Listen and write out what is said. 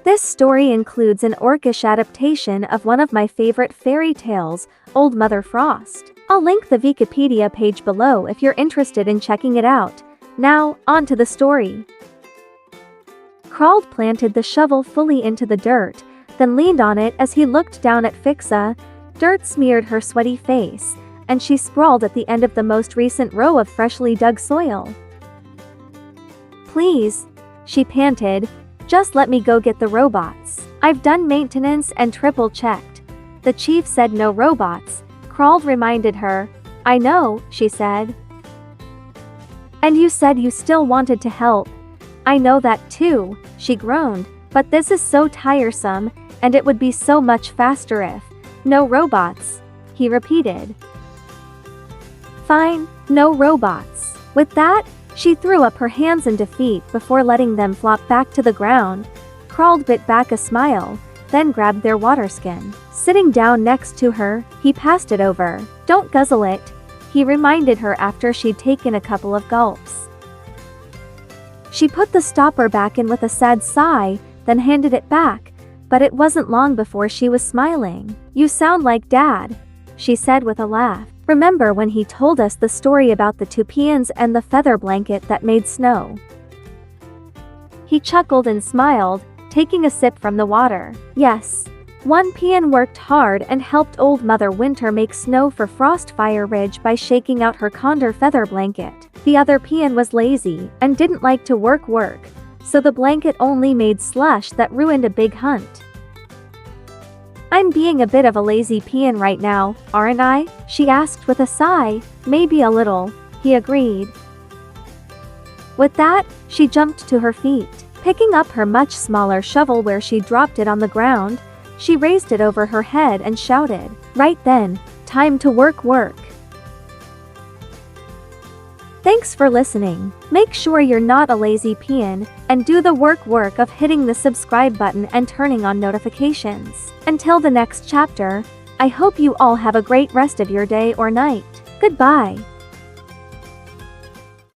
This story includes an orcish adaptation of one of my favorite fairy tales, Old Mother Frost. I'll link the Wikipedia page below if you're interested in checking it out. Now, on to the story. Crald planted the shovel fully into the dirt, then leaned on it as he looked down at Fixza. Dirt smeared her sweaty face, and she sprawled at the end of the most recent row of freshly dug soil. "Please," she panted, "just let me go get the robots. I've done maintenance and triple-checked." The chief said no robots. Crald reminded her. "I know," she said. "And you said you still wanted to help." "I know that too," she groaned, "but this is so tiresome, and it would be so much faster if..." "No robots," he repeated. "Fine, no robots." With that, she threw up her hands in defeat before letting them flop back to the ground. Crald bit back a smile, then grabbed their water skin. Sitting down next to her, he passed it over. "Don't guzzle it," he reminded her after she'd taken a couple of gulps. She put the stopper back in with a sad sigh, then handed it back, but it wasn't long before she was smiling. "You sound like Dad," she said with a laugh. "Remember when he told us the story about the 2 peons and the feather blanket that made snow?" He chuckled and smiled, taking a sip from the water. "Yes. One peon worked hard and helped Old Mother Winter make snow for Frostfire Ridge by shaking out her condor feather blanket. The other peon was lazy and didn't like to work, so the blanket only made slush that ruined a big hunt." "I'm being a bit of a lazy peon right now, aren't I?" she asked with a sigh. "Maybe a little," he agreed. With that, she jumped to her feet. Picking up her much smaller shovel where she dropped it on the ground, she raised it over her head and shouted, "Right then, time to work." Thanks for listening. Make sure you're not a lazy peon, and do the work of hitting the subscribe button and turning on notifications. Until the next chapter, I hope you all have a great rest of your day or night. Goodbye.